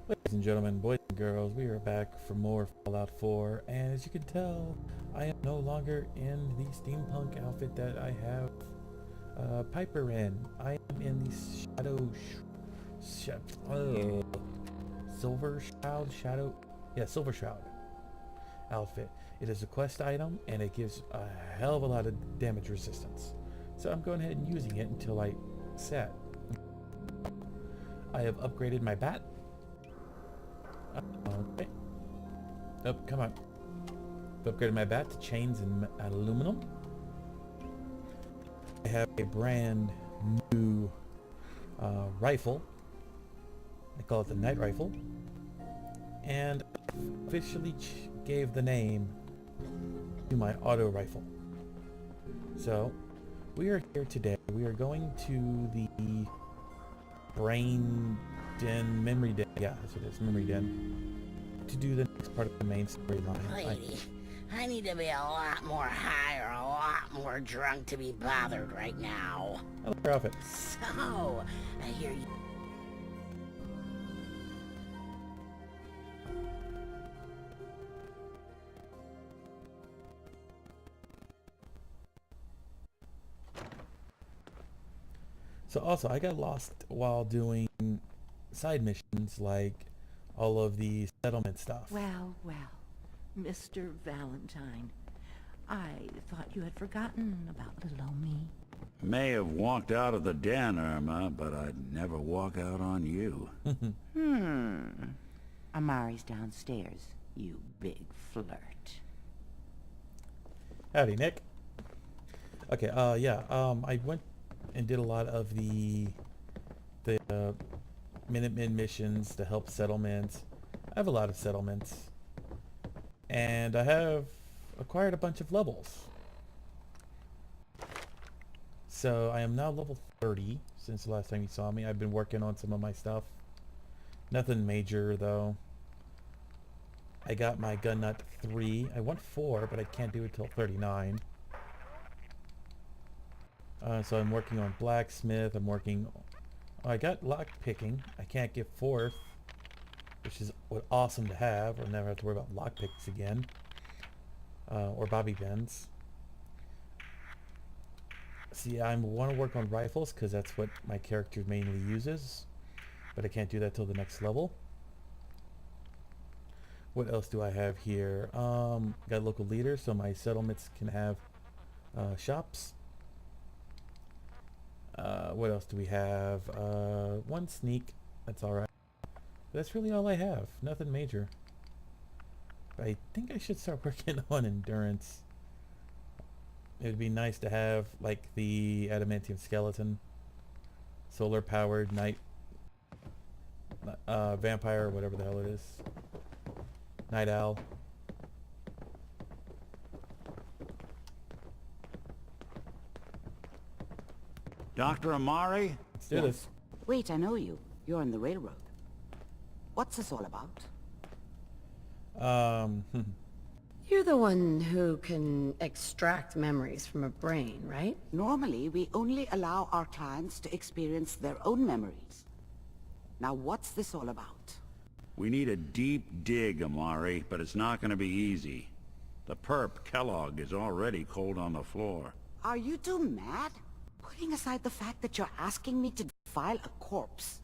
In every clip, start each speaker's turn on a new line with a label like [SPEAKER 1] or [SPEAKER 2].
[SPEAKER 1] Ladies and gentlemen, boys and girls, we are back for more Fallout 4, and as you can tell, I am no longer in the steampunk outfit that I have Piper in. I am in the Silver Shroud outfit. It is a quest item, and it gives a hell of a lot of damage resistance. So I'm going ahead and using it until I set. I have upgraded my bat. Okay. Oh, come on. Upgraded my bat to chains and aluminum. I have a brand new rifle. I call it the night rifle. And officially gave the name to my auto rifle. So, we are here today. We are going to the brain den, memory den. Yeah, that's what it is, memory den. To do the next part of the main storyline.
[SPEAKER 2] Lady, I need to be a lot more high or a lot more drunk to be bothered right now.
[SPEAKER 1] I like your outfit.
[SPEAKER 2] So, I hear you.
[SPEAKER 1] So also, I got lost while doing side missions like all of the settlement stuff.
[SPEAKER 3] Well, Mr. Valentine, I thought you had forgotten about little old me.
[SPEAKER 4] May have walked out of the den, Irma, but I'd never walk out on you.
[SPEAKER 3] Amari's downstairs, you big flirt.
[SPEAKER 1] Howdy, Nick. Okay, I went and did a lot of the Minutemen missions to help settlements. I have a lot of settlements. And I have acquired a bunch of levels. So I am now level 30 since the last time you saw me. I've been working on some of my stuff. Nothing major though. I got my gun nut 3. I want 4, but I can't do it till 39. So I'm working on blacksmith. I got lock picking. I can't get 4th, which is awesome to have. I'll never have to worry about lock picks again, or bobby pins. See, I want to work on rifles because that's what my character mainly uses, but I can't do that till the next level. What else do I have here? Got local leaders, so my settlements can have shops. What else do we have? One sneak. That's alright. That's really all I have. Nothing major. I think I should start working on endurance. It would be nice to have, like, the adamantium skeleton. Solar powered night vampire, or whatever the hell it is. Night owl.
[SPEAKER 4] Dr. Amari?
[SPEAKER 1] Let's do this.
[SPEAKER 5] Wait, I know you. You're on the railroad. What's this all about?
[SPEAKER 6] You're the one who can extract memories from a brain, right?
[SPEAKER 5] Normally, we only allow our clients to experience their own memories. Now, what's this all about?
[SPEAKER 4] We need a deep dig, Amari, but it's not going to be easy. The perp, Kellogg, is already cold on the floor.
[SPEAKER 5] Are you two mad? Putting aside the fact that you're asking me to file a corpse,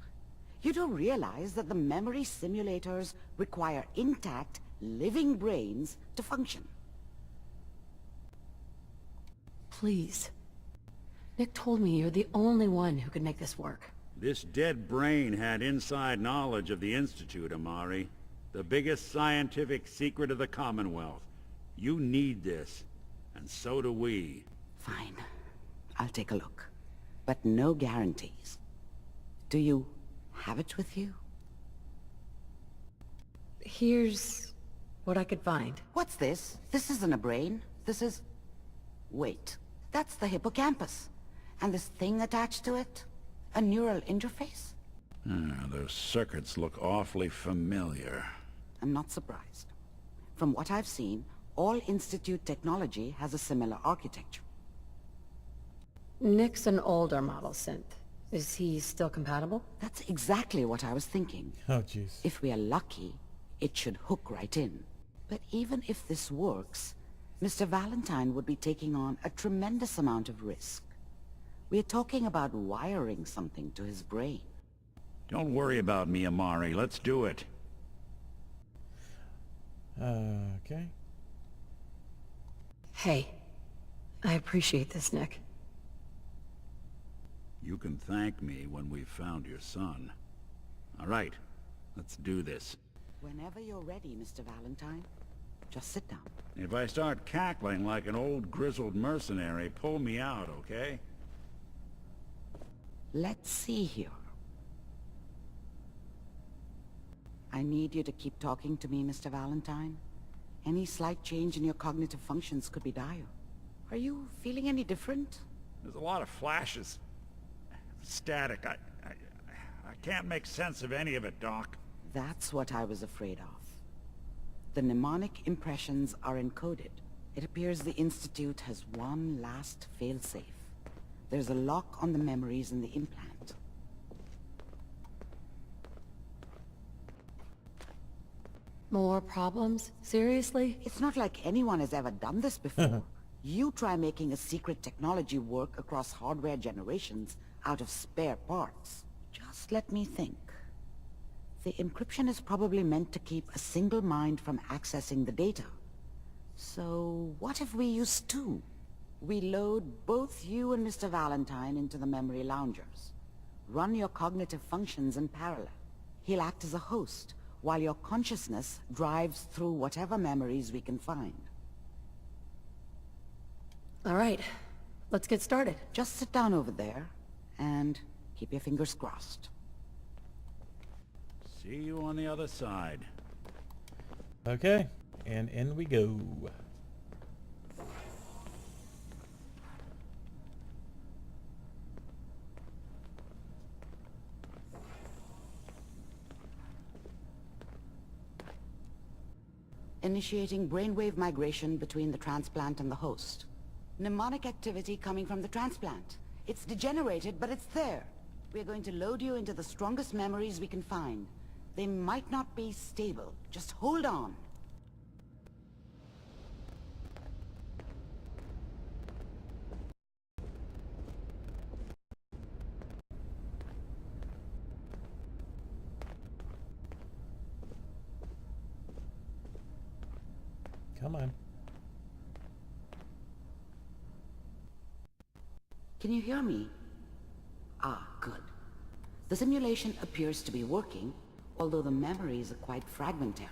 [SPEAKER 5] you do realize that the memory simulators require intact, living brains to function.
[SPEAKER 6] Please. Nick told me you're the only one who could make this work.
[SPEAKER 4] This dead brain had inside knowledge of the Institute, Amari. The biggest scientific secret of the Commonwealth. You need this, and so do we.
[SPEAKER 5] Fine. I'll take a look. But no guarantees. Do you have it with you?
[SPEAKER 6] Here's what I could find.
[SPEAKER 5] What's this? This isn't a brain. This is... Wait. That's the hippocampus. And this thing attached to it? A neural interface?
[SPEAKER 4] Those circuits look awfully familiar.
[SPEAKER 5] I'm not surprised. From what I've seen, all Institute technology has a similar architecture.
[SPEAKER 6] Nick's an older model synth, Is he still compatible?
[SPEAKER 5] That's exactly what I was thinking.
[SPEAKER 1] Oh, jeez.
[SPEAKER 5] If we are lucky, it should hook right in. But even if this works, Mr. Valentine would be taking on a tremendous amount of risk. We're talking about wiring something to his brain.
[SPEAKER 4] Don't worry about me, Amari. Let's do it.
[SPEAKER 1] Okay.
[SPEAKER 6] Hey, I appreciate this, Nick.
[SPEAKER 4] You can thank me when we've found your son. All right, let's do this.
[SPEAKER 5] Whenever you're ready, Mr. Valentine, just sit down.
[SPEAKER 4] If I start cackling like an old grizzled mercenary, pull me out, okay?
[SPEAKER 5] Let's see here. I need you to keep talking to me, Mr. Valentine. Any slight change in your cognitive functions could be dire. Are you feeling any different?
[SPEAKER 4] There's a lot of flashes. Static. I can't make sense of any of it, Doc.
[SPEAKER 5] That's what I was afraid of. The mnemonic impressions are encoded. It appears the Institute has one last failsafe. There's a lock on the memories in the implant.
[SPEAKER 6] More problems? Seriously?
[SPEAKER 5] It's not like anyone has ever done this before. You try making a secret technology work across hardware generations out of spare parts. Just let me think. The encryption is probably meant to keep a single mind from accessing the data. So what if we use two? We load both you and Mr. Valentine into the memory loungers. Run your cognitive functions in parallel. He'll act as a host, while your consciousness drives through whatever memories we can find.
[SPEAKER 6] All right, let's get started.
[SPEAKER 5] Just sit down over there, and keep your fingers crossed.
[SPEAKER 4] See you on the other side.
[SPEAKER 1] Okay, and in we go.
[SPEAKER 5] Initiating brainwave migration between the transplant and the host. Mnemonic activity coming from the transplant. It's degenerated, but it's there. We're going to load you into the strongest memories we can find. They might not be stable. Just hold on.
[SPEAKER 1] Come on.
[SPEAKER 5] Can you hear me? Ah, good. The simulation appears to be working, although the memories are quite fragmentary.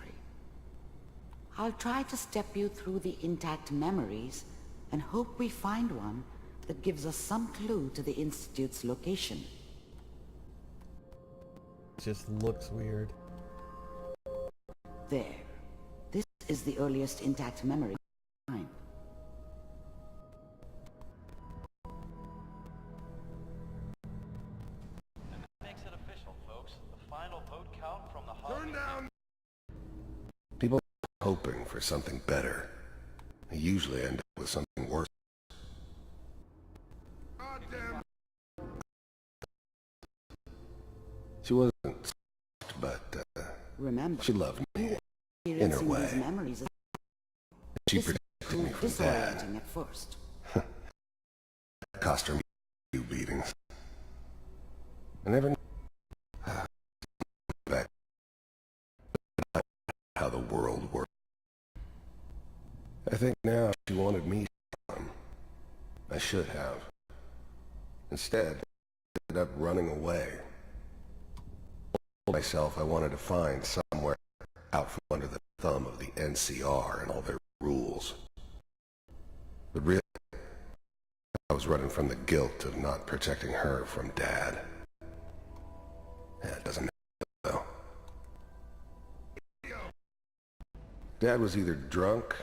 [SPEAKER 5] I'll try to step you through the intact memories and hope we find one that gives us some clue to the Institute's location.
[SPEAKER 1] Just looks weird.
[SPEAKER 5] There. This is the earliest intact memory.
[SPEAKER 7] Makes it official, folks. The final vote count from the holiday.
[SPEAKER 8] People are hoping for something better. They usually end up with something worse. She wasn't soft, but
[SPEAKER 5] Remember,
[SPEAKER 8] she loved me.
[SPEAKER 5] experiencing
[SPEAKER 8] way.
[SPEAKER 5] these memories is
[SPEAKER 8] She protected me from Dad.
[SPEAKER 5] disorienting at first.
[SPEAKER 8] Cost her a few beatings. I never knew back how the world worked. I think now she wanted me to come. I should have. Instead, I ended up running away. I told myself I wanted to find somewhere out from under the thumb of the NCR and all their rules. But really, I was running from the guilt of not protecting her from Dad. Yeah, it doesn't matter, though. Dad was either drunk.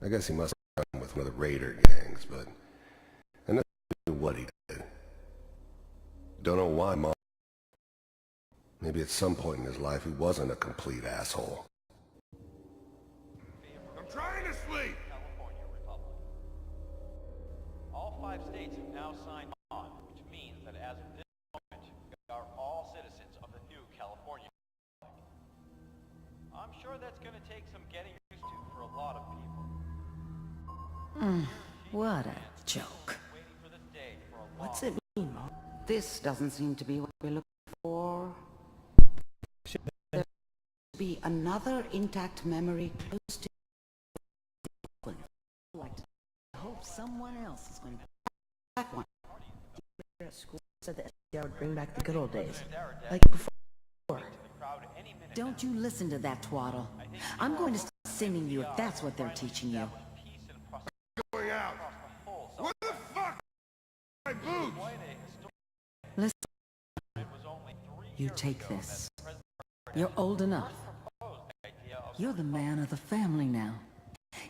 [SPEAKER 8] I guess he must have gone with one of the raider gangs, but I never knew what he did. Don't know why, Mom. Maybe at some point in his life he wasn't a complete asshole.
[SPEAKER 7] I'm trying to sleep! California Republic. All 5 states have now signed on sure that's gonna take some getting used to for a lot of people.
[SPEAKER 5] What a joke.
[SPEAKER 7] Waiting for this day for a long
[SPEAKER 5] What's it mean, Mom? This doesn't seem to be what we're looking for. There must be another intact memory close to
[SPEAKER 9] Like to hope someone else is going to
[SPEAKER 5] that one.
[SPEAKER 9] at school said that SDR would bring back the good old days, like before. Don't you listen to that twaddle. I'm going to start singing you if that's what they're teaching you.
[SPEAKER 8] Going out. What the fuck? My boots!
[SPEAKER 9] Listen, you take this. You're old enough. You're the man of the family now.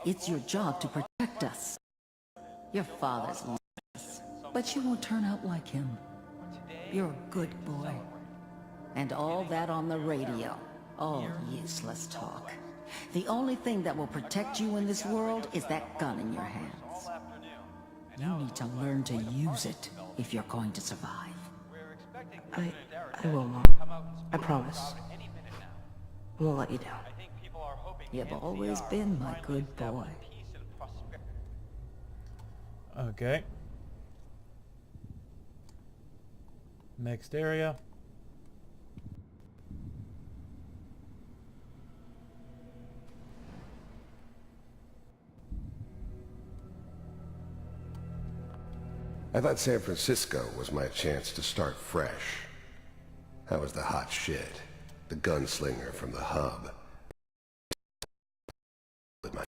[SPEAKER 9] It's your job to protect us. Your father's nice, but you won't turn out like him. You're a good boy. And all that on the radio, all useless talk. The only thing that will protect you in this world is that gun in your hands. You need to learn to use it if you're going to survive.
[SPEAKER 10] I will, Mom. I promise. I won't let you down.
[SPEAKER 9] You've always been my good boy.
[SPEAKER 1] Okay. Next area.
[SPEAKER 8] I thought San Francisco was my chance to start fresh. I was the hot shit, the gunslinger from the hub. With my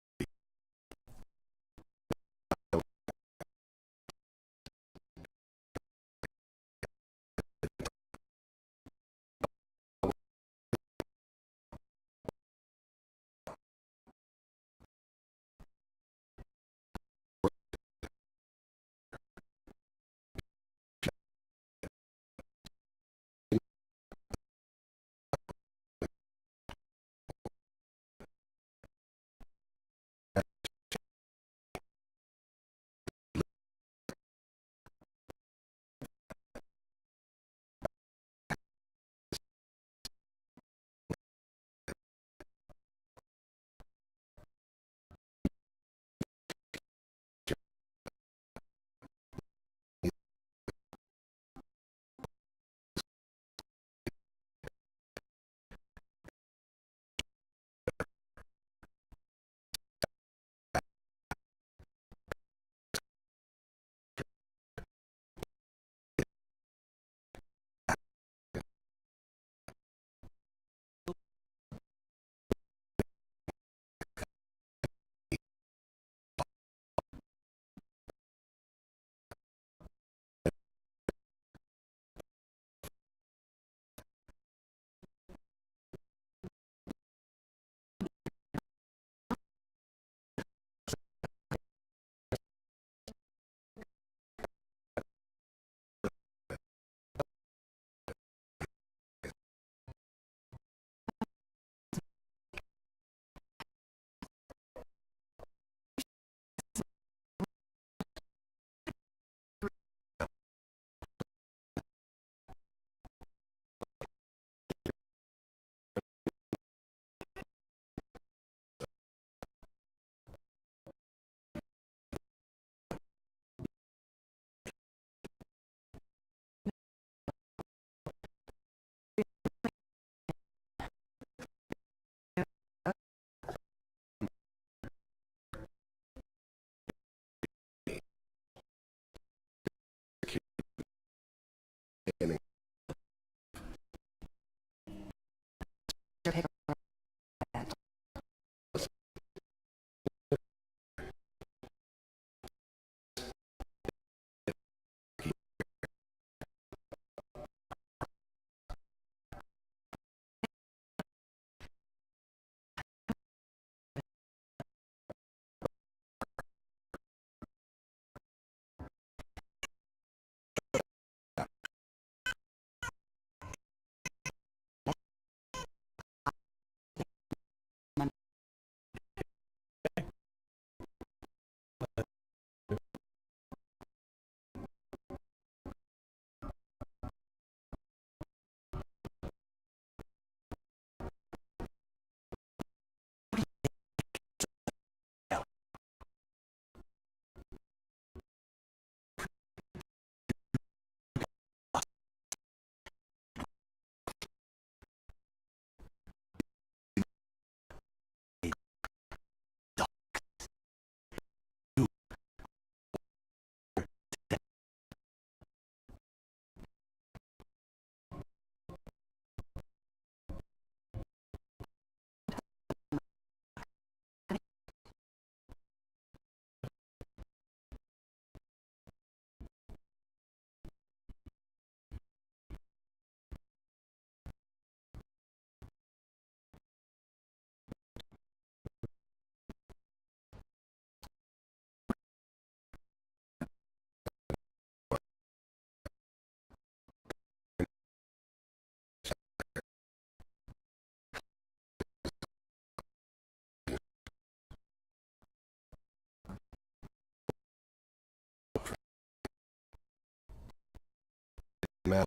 [SPEAKER 8] map.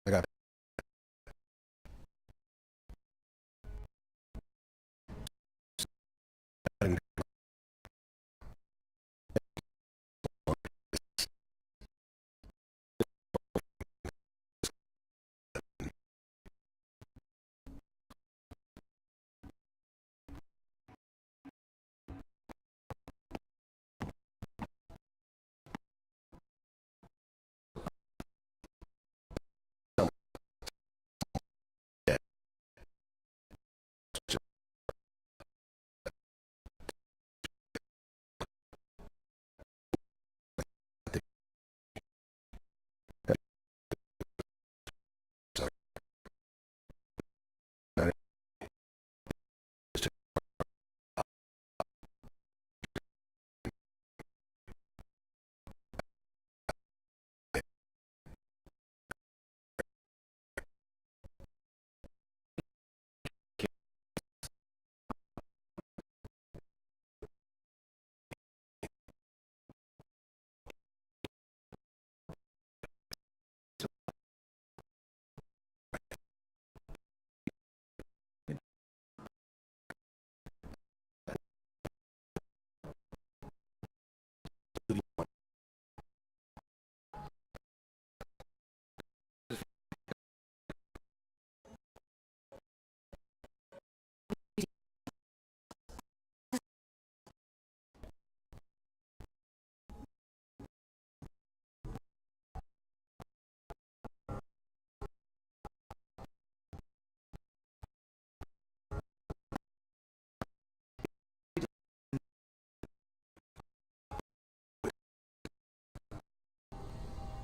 [SPEAKER 8] I got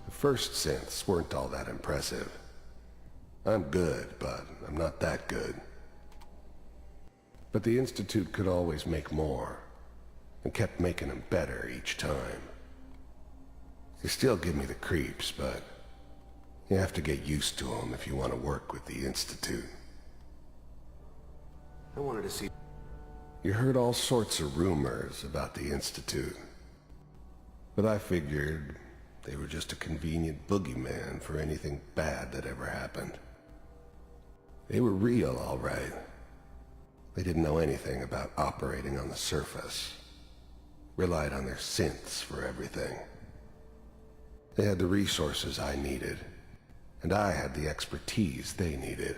[SPEAKER 8] the first synths weren't all that impressive. I'm good, but I'm not that good. But the Institute could always make more, and kept making them better each time. They still give me the creeps, but you have to get used to them if you want to work with the Institute.
[SPEAKER 11] I wanted to see...
[SPEAKER 8] You heard all sorts of rumors about the Institute, but I figured they were just a convenient boogeyman for anything bad that ever happened. They were real, all right. They didn't know anything about operating on the surface. Relied on their synths for everything. They had the resources I needed, and I had the expertise they needed.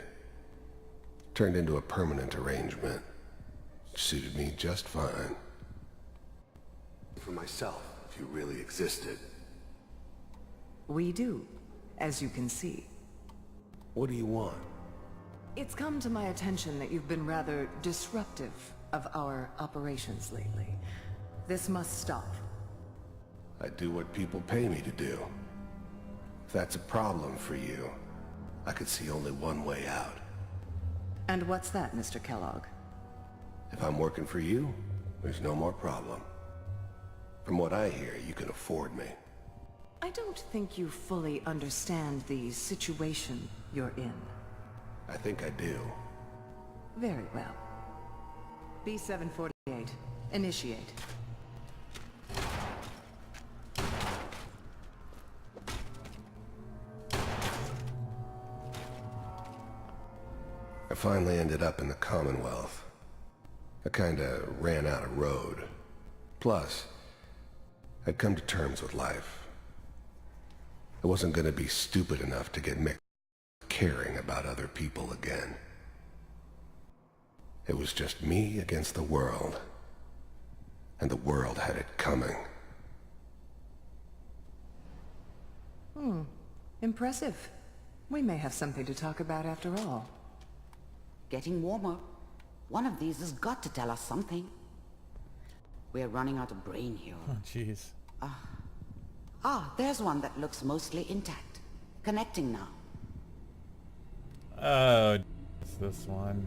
[SPEAKER 8] Turned into a permanent arrangement. Suited me just fine.
[SPEAKER 11] For myself, if you really existed.
[SPEAKER 9] We do, as you can see.
[SPEAKER 8] What do you want?
[SPEAKER 9] It's come to my attention that you've been rather disruptive of our operations lately. This must stop.
[SPEAKER 8] I do what people pay me to do. If that's a problem for you, I could see only one way out.
[SPEAKER 9] And what's that, Mr. Kellogg?
[SPEAKER 8] If I'm working for you, there's no more problem. From what I hear, you can afford me.
[SPEAKER 9] I don't think you fully understand the situation you're in.
[SPEAKER 8] I think I do.
[SPEAKER 9] Very well. B-748, initiate.
[SPEAKER 8] I finally ended up in the Commonwealth. I kinda ran out of road. Plus, I'd come to terms with life. I wasn't gonna be stupid enough to get mixed with caring about other people again. It was just me against the world. And the world had it coming.
[SPEAKER 9] Impressive. We may have something to talk about after all.
[SPEAKER 5] Getting warmer. One of these has got to tell us something. We're running out of brain here.
[SPEAKER 1] Oh, jeez.
[SPEAKER 5] There's one that looks mostly intact. Connecting now.
[SPEAKER 1] Oh, it's this one.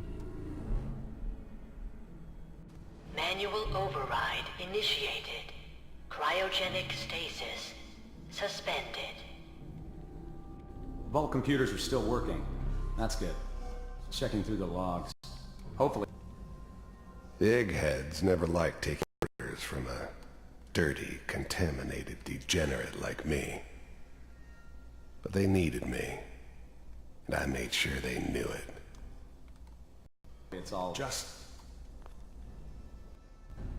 [SPEAKER 12] Manual override initiated. Cryogenic stasis suspended.
[SPEAKER 11] Vault computers are still working. That's good. Checking through the logs. Hopefully...
[SPEAKER 8] The eggheads never liked taking orders from a dirty, contaminated degenerate like me. But they needed me, and I made sure they knew it.
[SPEAKER 11] It's all
[SPEAKER 8] Just...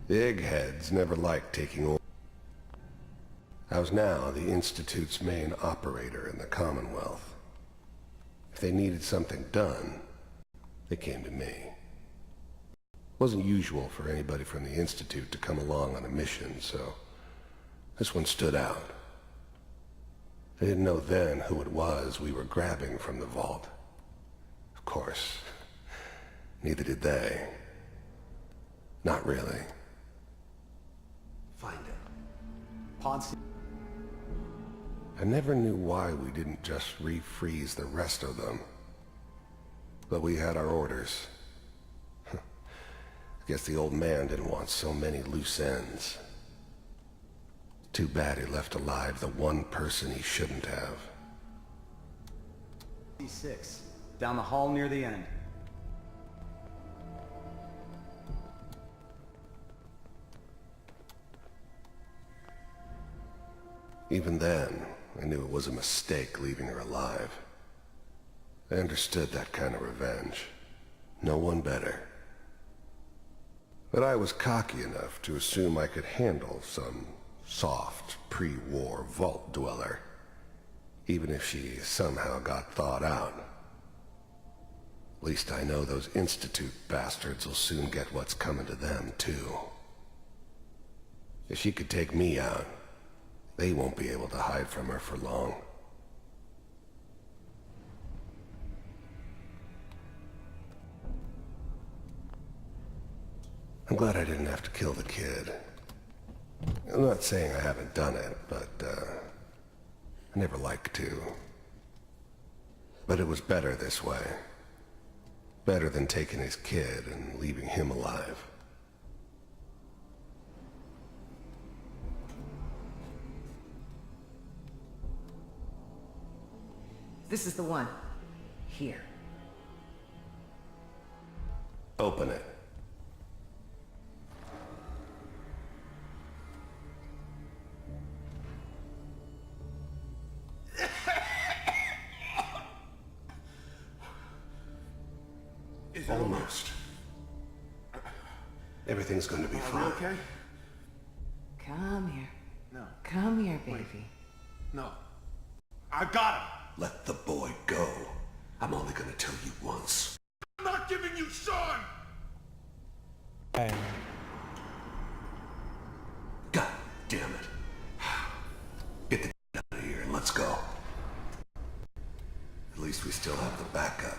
[SPEAKER 8] The eggheads never liked taking orders. I was now the Institute's main operator in the Commonwealth. If they needed something done, they came to me. It wasn't usual for anybody from the Institute to come along on a mission, so this one stood out. I didn't know then who it was we were grabbing from the vault. Of course, neither did they. Not really.
[SPEAKER 11] Find it. Pods.
[SPEAKER 8] I never knew why we didn't just refreeze the rest of them. But we had our orders. I guess the old man didn't want so many loose ends. Too bad he left alive the one person he shouldn't have.
[SPEAKER 11] C6. Down the hall near the end.
[SPEAKER 8] Even then, I knew it was a mistake leaving her alive. I understood that kind of revenge. No one better. But I was cocky enough to assume I could handle some soft, pre-war vault dweller, even if she somehow got thawed out. At least I know those Institute bastards will soon get what's coming to them, too. If she could take me out, they won't be able to hide from her for long. I'm glad I didn't have to kill the kid. I'm not saying I haven't done it, but, I never liked to. But it was better this way. Better than taking his kid and leaving him alive.
[SPEAKER 3] This is the one. Here.
[SPEAKER 8] Open it. Almost. Everything's going to be fine.
[SPEAKER 11] Okay?
[SPEAKER 3] Come here.
[SPEAKER 11] No.
[SPEAKER 3] Come here, baby.
[SPEAKER 11] No. I got him!
[SPEAKER 8] Let the boy go. I'm only going to tell you once.
[SPEAKER 11] I'm not giving you Sean!
[SPEAKER 1] Bang.
[SPEAKER 8] God damn it. Get the out of here and let's go. At least we still have the backup.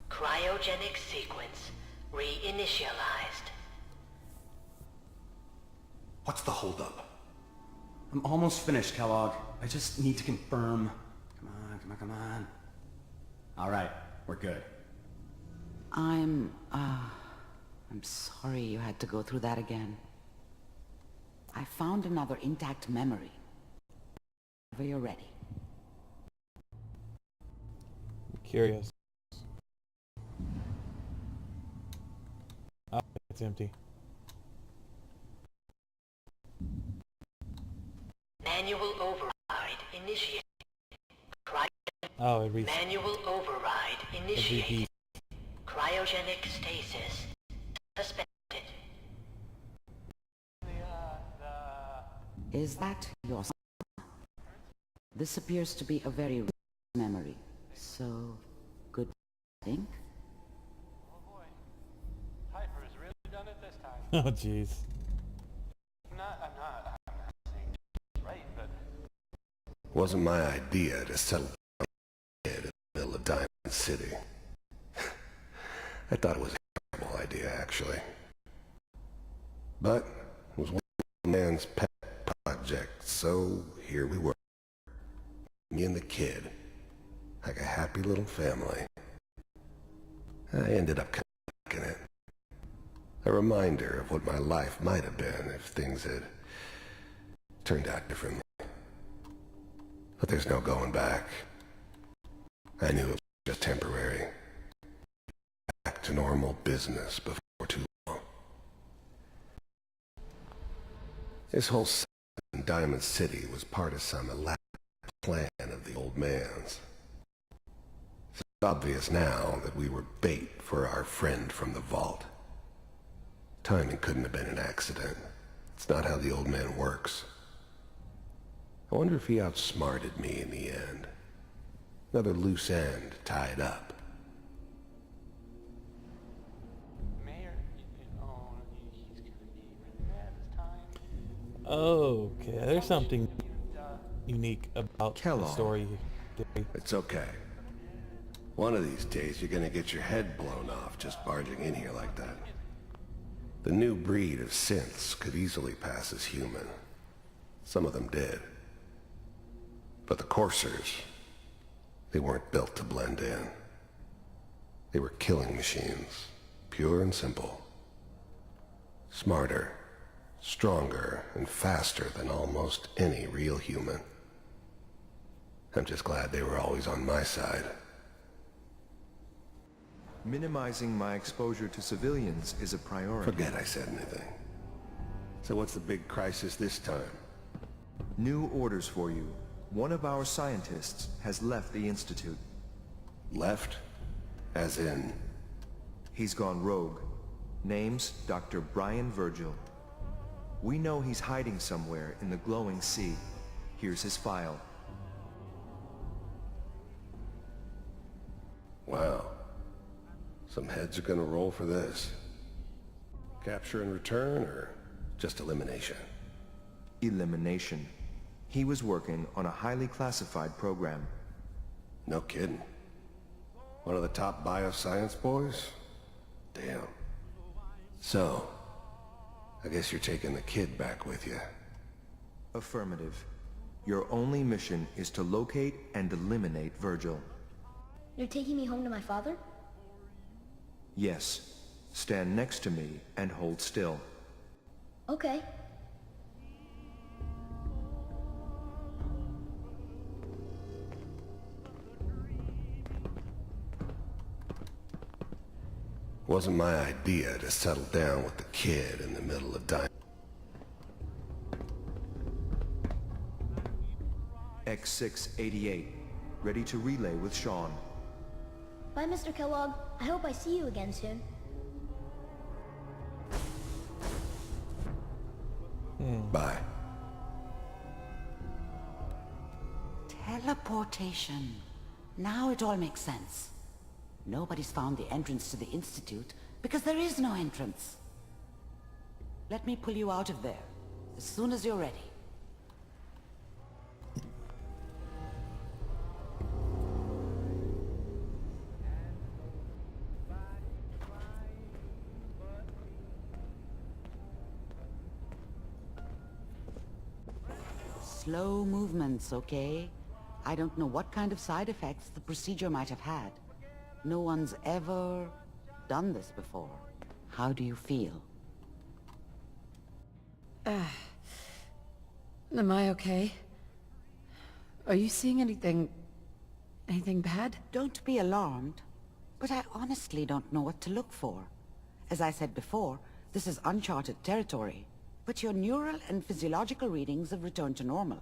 [SPEAKER 12] Cryogenic sequence reinitialized.
[SPEAKER 8] What's the holdup?
[SPEAKER 11] I'm almost finished, Kellogg. I just need to confirm. Come on, come on, come on. All right, we're good.
[SPEAKER 5] I'm sorry you had to go through that again. I found another intact memory. Whenever you're ready.
[SPEAKER 1] I'm curious. Oh, it's empty.
[SPEAKER 12] Manual override initiated.
[SPEAKER 1] Oh, it resets.
[SPEAKER 12] Manual override initiated. Cryogenic stasis suspended.
[SPEAKER 5] Is that your son? This appears to be a very rare memory. So, good think?
[SPEAKER 7] Oh boy. Piper's really done it this time.
[SPEAKER 1] Oh, jeez.
[SPEAKER 7] I'm not saying it's right, but...
[SPEAKER 8] Wasn't my idea to settle down in the middle of Diamond City. I thought it was a terrible idea, actually. But it was one man's pet project, so here we were. Me and the kid, like a happy little family. I ended up kind of liking it. A reminder of what my life might have been if things had turned out differently. But there's no going back. I knew it was just temporary. Back to normal business before too long. This whole in Diamond City was part of some elaborate plan of the old man's. It's obvious now that we were bait for our friend from the vault. Timing couldn't have been an accident. It's not how the old man works. I wonder if he outsmarted me in the end. Another loose end tied up.
[SPEAKER 1] Okay, there's something unique about the
[SPEAKER 8] Kellogg.
[SPEAKER 1] story.
[SPEAKER 8] It's okay. One of these days you're gonna get your head blown off just barging in here like that. The new breed of synths could easily pass as human. Some of them did. But the coursers, they weren't built to blend in. They were killing machines, pure and simple. Smarter, stronger, and faster than almost any real human. I'm just glad they were always on my side.
[SPEAKER 13] Minimizing my exposure to civilians is a priority.
[SPEAKER 8] Forget I said anything. So what's the big crisis this time?
[SPEAKER 13] New orders for you. One of our scientists has left the Institute.
[SPEAKER 8] Left? As in?
[SPEAKER 13] He's gone rogue. Name's Dr. Brian Virgil. We know he's hiding somewhere in the glowing sea. Here's his file.
[SPEAKER 8] Wow. Some heads are gonna roll for this. Capture and return, or just elimination?
[SPEAKER 13] Elimination. He was working on a highly classified program.
[SPEAKER 8] No kidding. One of the top bioscience boys? Damn. So, I guess you're taking the kid back with you.
[SPEAKER 13] Affirmative. Your only mission is to locate and eliminate Virgil.
[SPEAKER 14] You're taking me home to my father?
[SPEAKER 13] Yes. Stand next to me and hold still.
[SPEAKER 14] Okay.
[SPEAKER 8] Wasn't my idea to settle down with the kid in the middle of Diamond.
[SPEAKER 13] X688. Ready to relay with Sean.
[SPEAKER 14] Bye, Mr. Kellogg. I hope I see you again soon.
[SPEAKER 8] Bye.
[SPEAKER 5] Teleportation. Now it all makes sense. Nobody's found the entrance to the Institute because there is no entrance. Let me pull you out of there as soon as you're ready. Slow movements, okay? I don't know what kind of side effects the procedure might have had. No one's ever done this before. How do you feel?
[SPEAKER 6] Am I okay? Are you seeing anything bad?
[SPEAKER 5] Don't be alarmed, but I honestly don't know what to look for. As I said before, this is uncharted territory, but your neural and physiological readings have returned to normal.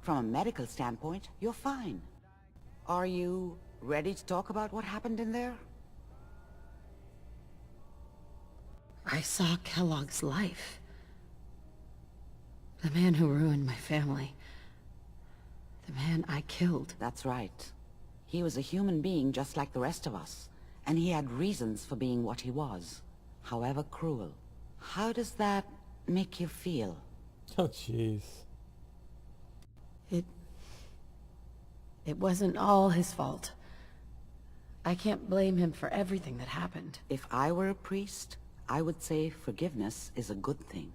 [SPEAKER 5] From a medical standpoint, you're fine. Are you ready to talk about what happened in there?
[SPEAKER 6] I saw Kellogg's life. The man who ruined my family. The man I killed.
[SPEAKER 5] That's right. He was a human being just like the rest of us, and he had reasons for being what he was, however cruel. How does that make you feel?
[SPEAKER 1] Oh, jeez.
[SPEAKER 6] It wasn't all his fault. I can't blame him for everything that happened.
[SPEAKER 5] If I were a priest, I would say forgiveness is a good thing.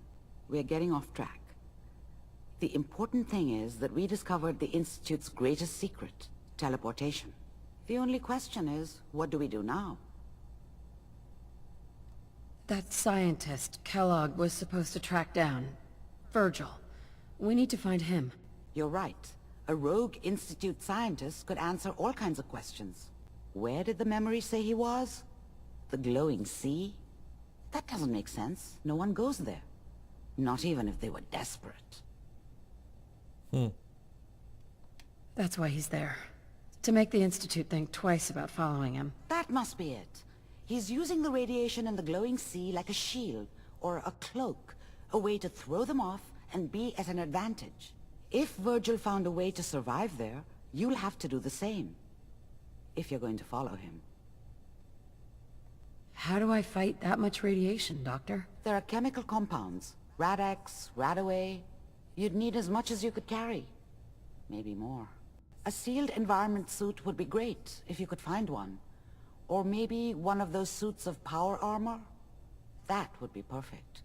[SPEAKER 5] We're getting off track. The important thing is that we discovered the Institute's greatest secret, teleportation. The only question is, what do we do now?
[SPEAKER 6] That scientist Kellogg was supposed to track down. Virgil. We need to find him.
[SPEAKER 5] You're right. A rogue Institute scientist could answer all kinds of questions. Where did the memory say he was? The glowing sea? That doesn't make sense. No one goes there. Not even if they were desperate.
[SPEAKER 6] That's why he's there. To make the Institute think twice about following him.
[SPEAKER 5] That must be it. He's using the radiation in the glowing sea like a shield, or a cloak, a way to throw them off and be at an advantage. If Virgil found a way to survive there, you'll have to do the same. If you're going to follow him.
[SPEAKER 6] How do I fight that much radiation, Doctor?
[SPEAKER 5] There are chemical compounds. Rad-X, Radaway. You'd need as much as you could carry. Maybe more. A sealed environment suit would be great, if you could find one. Or maybe one of those suits of power armor? That would be perfect.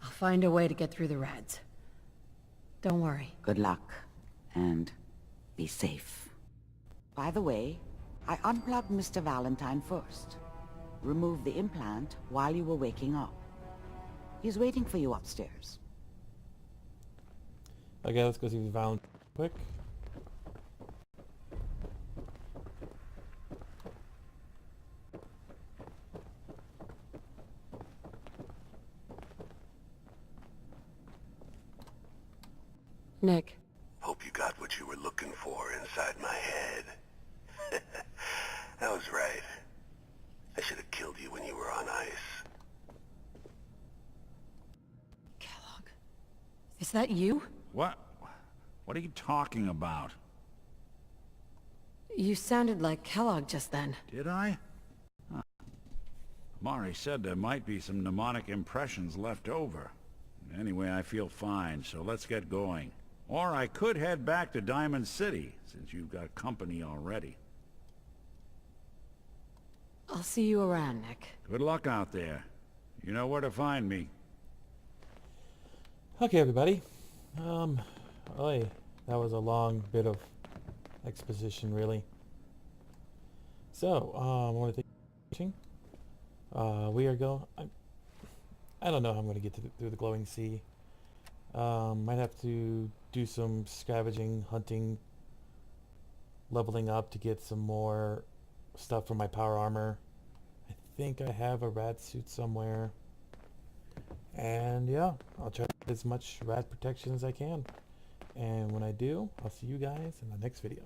[SPEAKER 6] I'll find a way to get through the rads. Don't worry.
[SPEAKER 5] Good luck. And be safe. By the way, I unplugged Mr. Valentine first. Removed the implant while you were waking up. He's waiting for you upstairs.
[SPEAKER 1] Okay, let's go see Valentine quick.
[SPEAKER 6] Nick.
[SPEAKER 8] Hope you got what you were looking for inside my head. I was right. I should have killed you when you were on ice.
[SPEAKER 6] Kellogg. Is that you?
[SPEAKER 4] What? What are you talking about?
[SPEAKER 6] You sounded like Kellogg just then.
[SPEAKER 4] Did I? Huh. Mari said there might be some mnemonic impressions left over. Anyway, I feel fine, so let's get going. Or I could head back to Diamond City, since you've got company already.
[SPEAKER 6] I'll see you around, Nick.
[SPEAKER 4] Good luck out there. You know where to find me.
[SPEAKER 1] Okay, everybody. Oy, that was a long bit of exposition, really. So, I want to thank you for watching. We are going... I don't know how I'm going to get through the glowing sea. Might have to do some scavenging, hunting, leveling up to get some more stuff for my power armor. I think I have a rad suit somewhere. And yeah, I'll try to get as much rad protection as I can. And when I do, I'll see you guys in the next video.